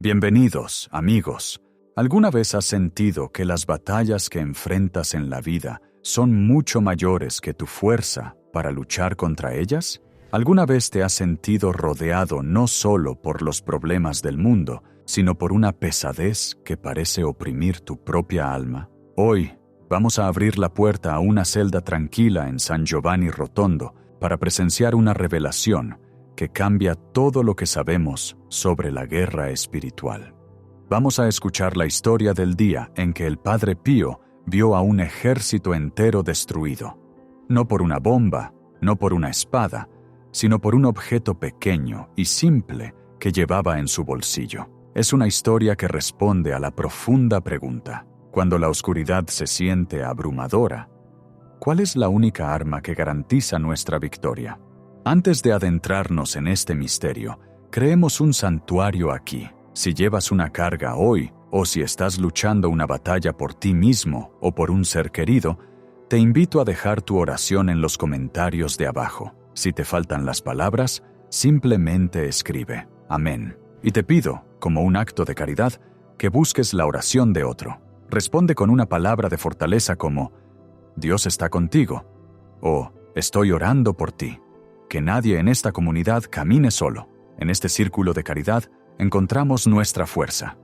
Bienvenidos, amigos. ¿Alguna vez has sentido que las batallas que enfrentas en la vida son mucho mayores que tu fuerza para luchar contra ellas? ¿Alguna vez te has sentido rodeado no solo por los problemas del mundo, sino por una pesadez que parece oprimir tu propia alma? Hoy vamos a abrir la puerta a una celda tranquila en San Giovanni Rotondo para presenciar una revelación que cambia todo lo que sabemos sobre la guerra espiritual. Vamos a escuchar la historia del día en que el Padre Pío vio a un ejército entero destruido, no por una bomba, no por una espada, sino por un objeto pequeño y simple que llevaba en su bolsillo. Es una historia que responde a la profunda pregunta: cuando la oscuridad se siente abrumadora, ¿cuál es la única arma que garantiza nuestra victoria? Antes de adentrarnos en este misterio, creemos un santuario aquí. Si llevas una carga hoy, o si estás luchando una batalla por ti mismo o por un ser querido, te invito a dejar tu oración en los comentarios de abajo. Si te faltan las palabras, simplemente escribe Amén. Y te pido, como un acto de caridad, que busques la oración de otro. Responde con una palabra de fortaleza como Dios está contigo o Estoy orando por ti. Que nadie en esta comunidad camine solo. En este círculo de caridad encontramos nuestra fuerza.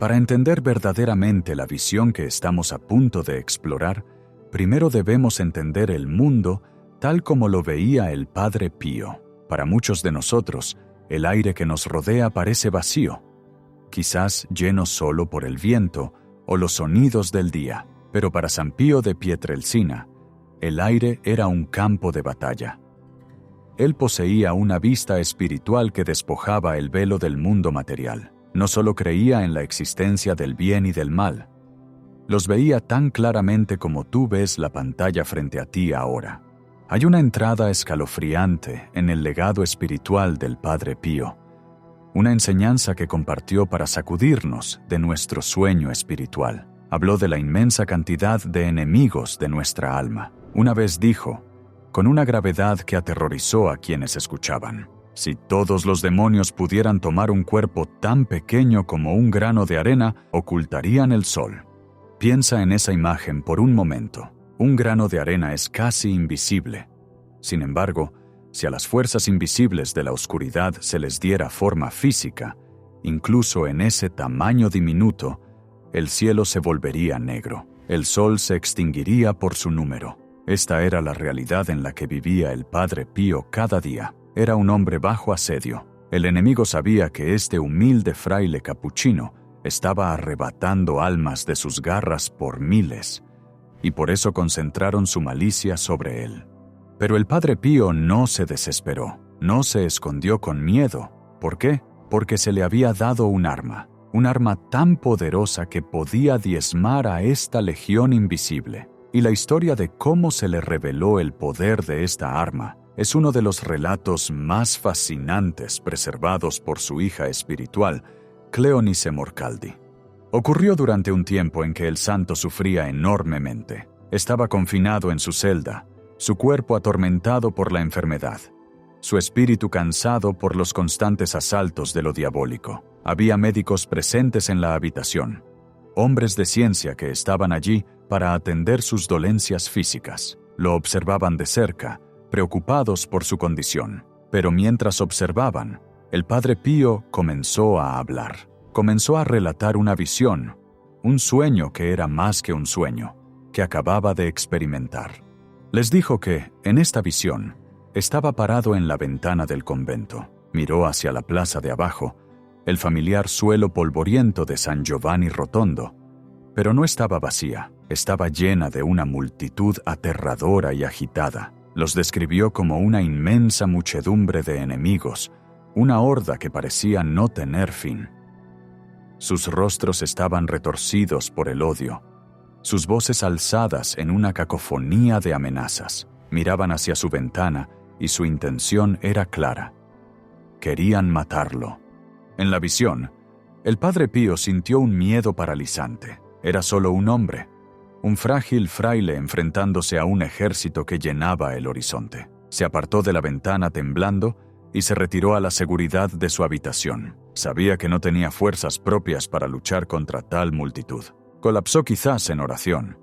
Para entender verdaderamente la visión que estamos a punto de explorar, primero debemos entender el mundo tal como lo veía el Padre Pío. Para muchos de nosotros, el aire que nos rodea parece vacío, quizás lleno solo por el viento o los sonidos del día. Pero para San Pío de Pietrelcina, el aire era un campo de batalla. Él poseía una vista espiritual que despojaba el velo del mundo material. No solo creía en la existencia del bien y del mal, los veía tan claramente como tú ves la pantalla frente a ti ahora. Hay una entrada escalofriante en el legado espiritual del Padre Pío, una enseñanza que compartió para sacudirnos de nuestro sueño espiritual. Habló de la inmensa cantidad de enemigos de nuestra alma. Una vez dijo, con una gravedad que aterrorizó a quienes escuchaban: si todos los demonios pudieran tomar un cuerpo tan pequeño como un grano de arena, ocultarían el sol. Piensa en esa imagen por un momento. Un grano de arena es casi invisible. Sin embargo, si a las fuerzas invisibles de la oscuridad se les diera forma física, incluso en ese tamaño diminuto, el cielo se volvería negro. El sol se extinguiría por su número. Esta era la realidad en la que vivía el Padre Pío cada día. Era un hombre bajo asedio. El enemigo sabía que este humilde fraile capuchino estaba arrebatando almas de sus garras por miles, y por eso concentraron su malicia sobre él. Pero el Padre Pío no se desesperó, no se escondió con miedo. ¿Por qué? Porque se le había dado un arma tan poderosa que podía diezmar a esta legión invisible. Y la historia de cómo se le reveló el poder de esta arma es uno de los relatos más fascinantes preservados por su hija espiritual, Cleonice Morcaldi. Ocurrió durante un tiempo en que el santo sufría enormemente. Estaba confinado en su celda, su cuerpo atormentado por la enfermedad, su espíritu cansado por los constantes asaltos de lo diabólico. Había médicos presentes en la habitación, hombres de ciencia que estaban allí para atender sus dolencias físicas. Lo observaban de cerca, preocupados por su condición. Pero mientras observaban, el Padre Pío comenzó a hablar. Comenzó a relatar una visión, un sueño que era más que un sueño, que acababa de experimentar. Les dijo que, en esta visión, estaba parado en la ventana del convento. Miró hacia la plaza de abajo, el familiar suelo polvoriento de San Giovanni Rotondo, pero no estaba vacía, estaba llena de una multitud aterradora y agitada. Los describió como una inmensa muchedumbre de enemigos, una horda que parecía no tener fin. Sus rostros estaban retorcidos por el odio, sus voces alzadas en una cacofonía de amenazas. Miraban hacia su ventana y su intención era clara. Querían matarlo. En la visión, el Padre Pío sintió un miedo paralizante. Era solo un hombre, un frágil fraile enfrentándose a un ejército que llenaba el horizonte. Se apartó de la ventana temblando y se retiró a la seguridad de su habitación. Sabía que no tenía fuerzas propias para luchar contra tal multitud. Colapsó quizás en oración,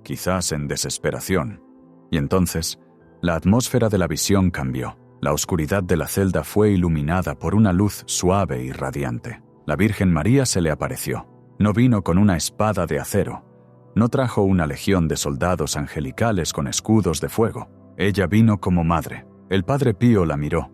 quizás en desesperación. Y entonces, la atmósfera de la visión cambió. La oscuridad de la celda fue iluminada por una luz suave y radiante. La Virgen María se le apareció. No vino con una espada de acero. No trajo una legión de soldados angelicales con escudos de fuego. Ella vino como madre. El Padre Pío la miró,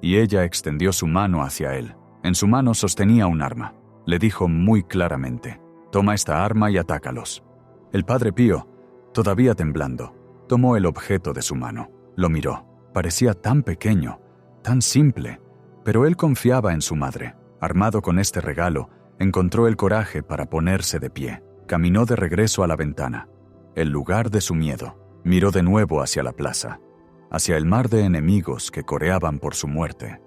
y ella extendió su mano hacia él. En su mano sostenía un arma. Le dijo muy claramente: «Toma esta arma y atácalos». El Padre Pío, todavía temblando, tomó el objeto de su mano. Lo miró. Parecía tan pequeño, tan simple, pero él confiaba en su madre. Armado con este regalo, encontró el coraje para ponerse de pie. Caminó de regreso a la ventana, el lugar de su miedo. Miró de nuevo hacia la plaza, hacia el mar de enemigos que coreaban por su muerte.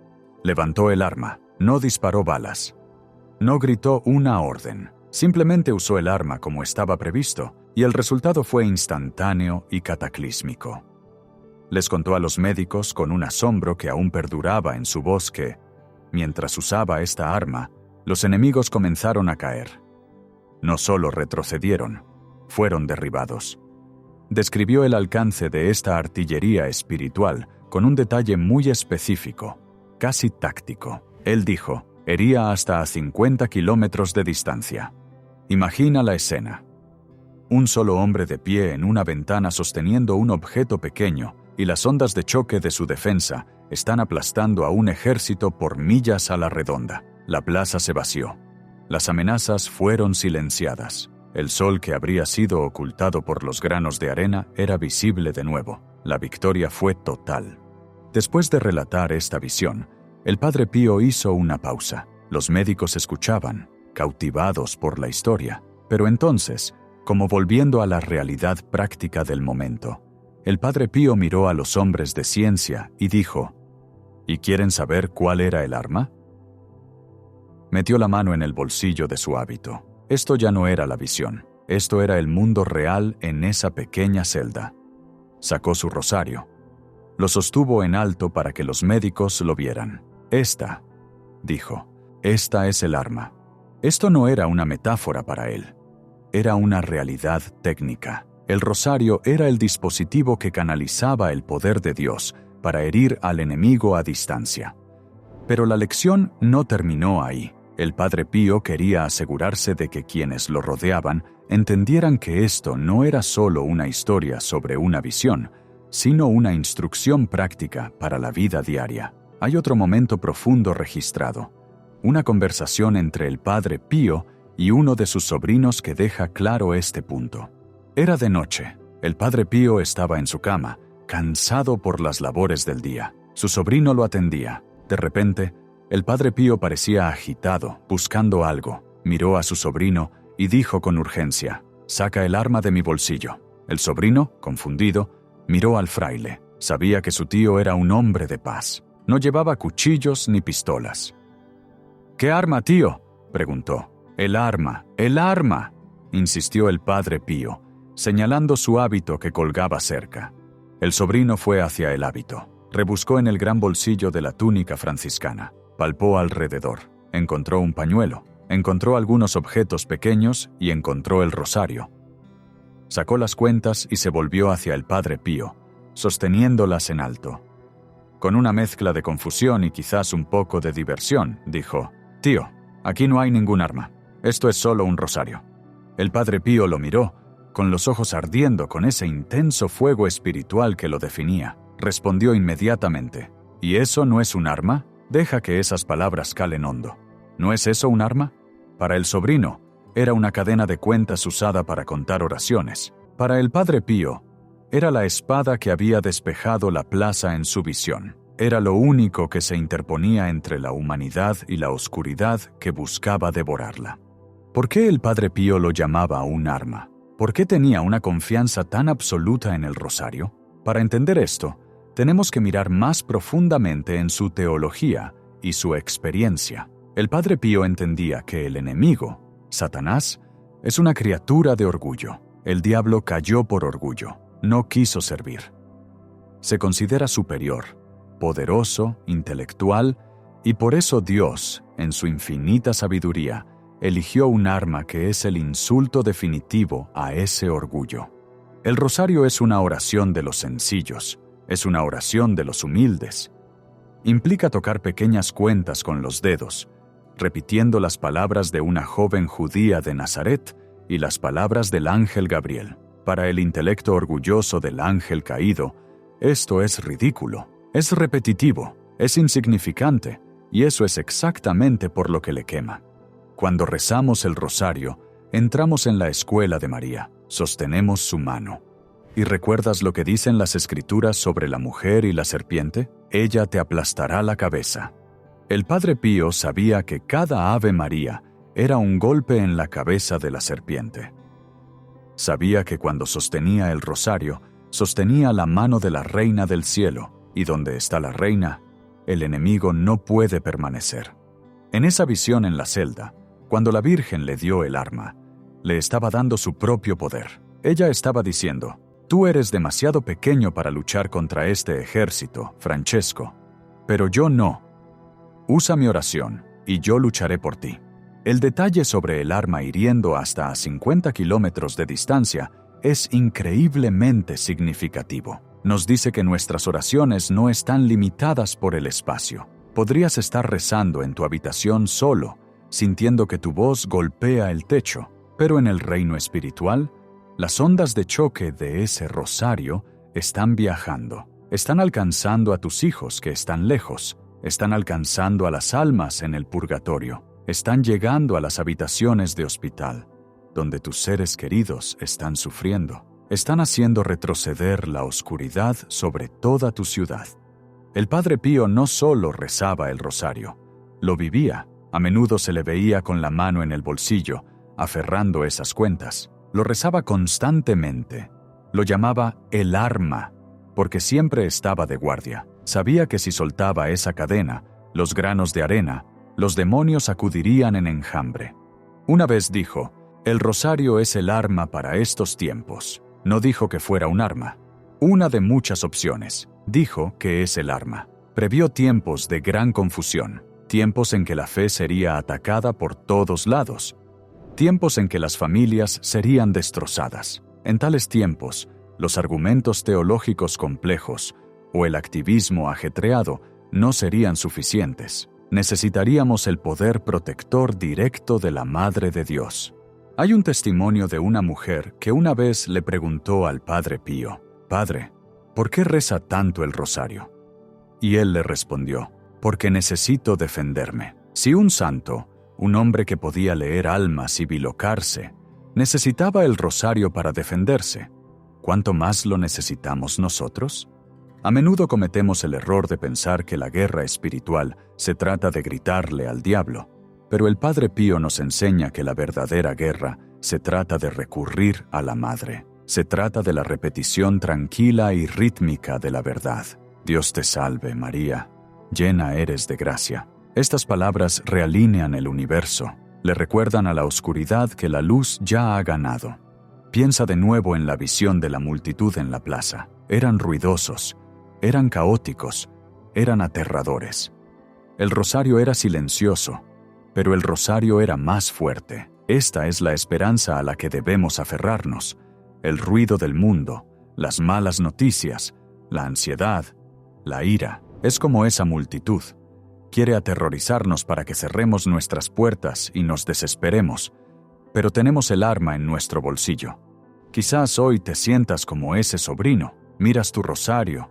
Levantó el arma, no disparó balas. No gritó una orden, simplemente usó el arma como estaba previsto, y el resultado fue instantáneo y cataclísmico. Les contó a los médicos con un asombro que aún perduraba en su voz que, mientras usaba esta arma, los enemigos comenzaron a caer. No solo retrocedieron, fueron derribados. Describió el alcance de esta artillería espiritual con un detalle muy específico, casi táctico. Él dijo: hería hasta a 50 kilómetros de distancia. Imagina la escena. Un solo hombre de pie en una ventana sosteniendo un objeto pequeño, y las ondas de choque de su defensa están aplastando a un ejército por millas a la redonda. La plaza se vació. Las amenazas fueron silenciadas. El sol que habría sido ocultado por los granos de arena era visible de nuevo. La victoria fue total. Después de relatar esta visión, el Padre Pío hizo una pausa. Los médicos escuchaban, cautivados por la historia. Pero entonces, como volviendo a la realidad práctica del momento, el Padre Pío miró a los hombres de ciencia y dijo: ¿Y quieren saber cuál era el arma? Metió la mano en el bolsillo de su hábito. Esto ya no era la visión. Esto era el mundo real en esa pequeña celda. Sacó su rosario. Lo sostuvo en alto para que los médicos lo vieran. «Esta», dijo, «esta es el arma». Esto no era una metáfora para él. Era una realidad técnica. El rosario era el dispositivo que canalizaba el poder de Dios para herir al enemigo a distancia. Pero la lección no terminó ahí. El Padre Pío quería asegurarse de que quienes lo rodeaban entendieran que esto no era solo una historia sobre una visión, sino una instrucción práctica para la vida diaria. Hay otro momento profundo registrado, una conversación entre el Padre Pío y uno de sus sobrinos que deja claro este punto. Era de noche. El Padre Pío estaba en su cama, cansado por las labores del día. Su sobrino lo atendía. De repente, el Padre Pío parecía agitado, buscando algo. Miró a su sobrino y dijo con urgencia: «Saca el arma de mi bolsillo». El sobrino, confundido, miró al fraile. Sabía que su tío era un hombre de paz. No llevaba cuchillos ni pistolas. «¿Qué arma, tío?», preguntó. «El arma, el arma», insistió el Padre Pío, señalando su hábito que colgaba cerca. El sobrino fue hacia el hábito. Rebuscó en el gran bolsillo de la túnica franciscana. Palpó alrededor. Encontró un pañuelo. Encontró algunos objetos pequeños y encontró el rosario. Sacó las cuentas y se volvió hacia el Padre Pío, sosteniéndolas en alto. Con una mezcla de confusión y quizás un poco de diversión, dijo: «Tío, aquí no hay ningún arma. Esto es solo un rosario». El Padre Pío lo miró, con los ojos ardiendo con ese intenso fuego espiritual que lo definía. Respondió inmediatamente: «¿Y eso no es un arma?». Deja que esas palabras calen hondo. ¿No es eso un arma? Para el sobrino, era una cadena de cuentas usada para contar oraciones. Para el Padre Pío, era la espada que había despejado la plaza en su visión. Era lo único que se interponía entre la humanidad y la oscuridad que buscaba devorarla. ¿Por qué el Padre Pío lo llamaba un arma? ¿Por qué tenía una confianza tan absoluta en el rosario? Para entender esto, tenemos que mirar más profundamente en su teología y su experiencia. El Padre Pío entendía que el enemigo, Satanás, es una criatura de orgullo. El diablo cayó por orgullo, no quiso servir. Se considera superior, poderoso, intelectual, y por eso Dios, en su infinita sabiduría, eligió un arma que es el insulto definitivo a ese orgullo. El rosario es una oración de los sencillos, es una oración de los humildes. Implica tocar pequeñas cuentas con los dedos, repitiendo las palabras de una joven judía de Nazaret y las palabras del ángel Gabriel. Para el intelecto orgulloso del ángel caído, esto es ridículo, es repetitivo, es insignificante, y eso es exactamente por lo que le quema. Cuando rezamos el rosario, entramos en la escuela de María, sostenemos su mano. ¿Y recuerdas lo que dicen las Escrituras sobre la mujer y la serpiente? Ella te aplastará la cabeza. El Padre Pío sabía que cada Ave María era un golpe en la cabeza de la serpiente. Sabía que cuando sostenía el rosario, sostenía la mano de la Reina del Cielo, y donde está la Reina, el enemigo no puede permanecer. En esa visión en la celda, cuando la Virgen le dio el arma, le estaba dando su propio poder. Ella estaba diciendo: «Tú eres demasiado pequeño para luchar contra este ejército, Francesco, pero yo no. Usa mi oración, y yo lucharé por ti». El detalle sobre el arma hiriendo hasta a 50 kilómetros de distancia es increíblemente significativo. Nos dice que nuestras oraciones no están limitadas por el espacio. Podrías estar rezando en tu habitación solo, sintiendo que tu voz golpea el techo, pero en el reino espiritual, las ondas de choque de ese rosario están viajando, están alcanzando a tus hijos que están lejos, están alcanzando a las almas en el purgatorio, están llegando a las habitaciones de hospital, donde tus seres queridos están sufriendo, están haciendo retroceder la oscuridad sobre toda tu ciudad. El Padre Pío no solo rezaba el rosario, lo vivía. A menudo se le veía con la mano en el bolsillo, aferrando esas cuentas. Lo rezaba constantemente. Lo llamaba el arma, porque siempre estaba de guardia. Sabía que si soltaba esa cadena, los granos de arena, los demonios acudirían en enjambre. Una vez dijo: «El rosario es el arma para estos tiempos». No dijo que fuera un arma. Una de muchas opciones. Dijo que es el arma. Previó tiempos de gran confusión, tiempos en que la fe sería atacada por todos lados, tiempos en que las familias serían destrozadas. En tales tiempos, los argumentos teológicos complejos o el activismo ajetreado no serían suficientes. Necesitaríamos el poder protector directo de la Madre de Dios. Hay un testimonio de una mujer que una vez le preguntó al Padre Pío: «Padre, ¿por qué reza tanto el rosario?». Y él le respondió: «Porque necesito defenderme». Si un santo, un hombre que podía leer almas y bilocarse, necesitaba el rosario para defenderse, ¿cuánto más lo necesitamos nosotros? A menudo cometemos el error de pensar que la guerra espiritual se trata de gritarle al diablo, pero el Padre Pío nos enseña que la verdadera guerra se trata de recurrir a la Madre. Se trata de la repetición tranquila y rítmica de la verdad. Dios te salve, María, llena eres de gracia. Estas palabras realinean el universo, le recuerdan a la oscuridad que la luz ya ha ganado. Piensa de nuevo en la visión de la multitud en la plaza. Eran ruidosos, eran caóticos, eran aterradores. El rosario era silencioso, pero el rosario era más fuerte. Esta es la esperanza a la que debemos aferrarnos. El ruido del mundo, las malas noticias, la ansiedad, la ira, es como esa multitud. Quiere aterrorizarnos para que cerremos nuestras puertas y nos desesperemos, pero tenemos el arma en nuestro bolsillo. Quizás hoy te sientas como ese sobrino, miras tu rosario,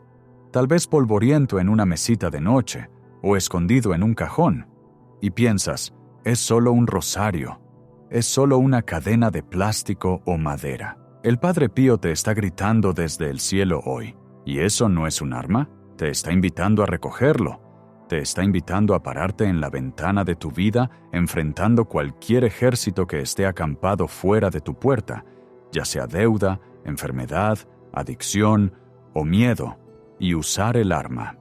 tal vez polvoriento en una mesita de noche o escondido en un cajón, y piensas: es solo un rosario, es solo una cadena de plástico o madera. El Padre Pío te está gritando desde el cielo hoy, ¿y eso no es un arma? Te está invitando a recogerlo. Te está invitando a pararte en la ventana de tu vida, enfrentando cualquier ejército que esté acampado fuera de tu puerta, ya sea deuda, enfermedad, adicción o miedo, y usar el arma.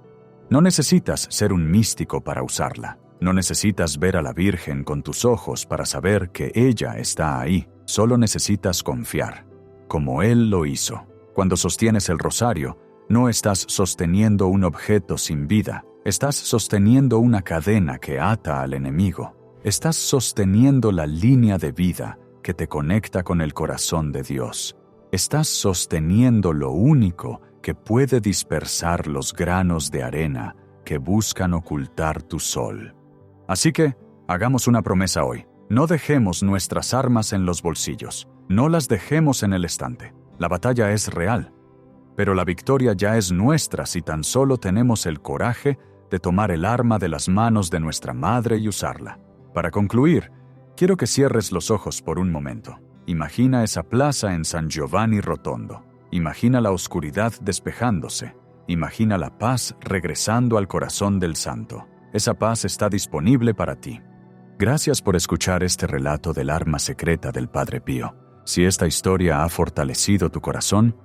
No necesitas ser un místico para usarla. No necesitas ver a la Virgen con tus ojos para saber que ella está ahí. Solo necesitas confiar, como Él lo hizo. Cuando sostienes el rosario, No estás sosteniendo un objeto sin vida. Estás sosteniendo una cadena que ata al enemigo. Estás sosteniendo la línea de vida que te conecta con el corazón de Dios. Estás sosteniendo lo único que puede dispersar los granos de arena que buscan ocultar tu sol. Así que, hagamos una promesa hoy. No dejemos nuestras armas en los bolsillos. No las dejemos en el estante. La batalla es real, pero la victoria ya es nuestra si tan solo tenemos el coraje de tomar el arma de las manos de nuestra madre y usarla. Para concluir, quiero que cierres los ojos por un momento. Imagina esa plaza en San Giovanni Rotondo. Imagina la oscuridad despejándose. Imagina la paz regresando al corazón del santo. Esa paz está disponible para ti. Gracias por escuchar este relato del arma secreta del Padre Pío. Si esta historia ha fortalecido tu corazón,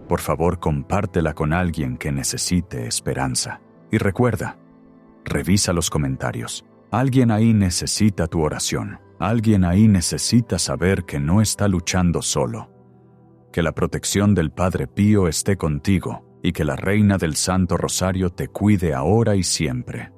por favor compártela con alguien que necesite esperanza. Y recuerda, revisa los comentarios. Alguien ahí necesita tu oración. Alguien ahí necesita saber que no está luchando solo. Que la protección del Padre Pío esté contigo y que la Reina del Santo Rosario te cuide ahora y siempre.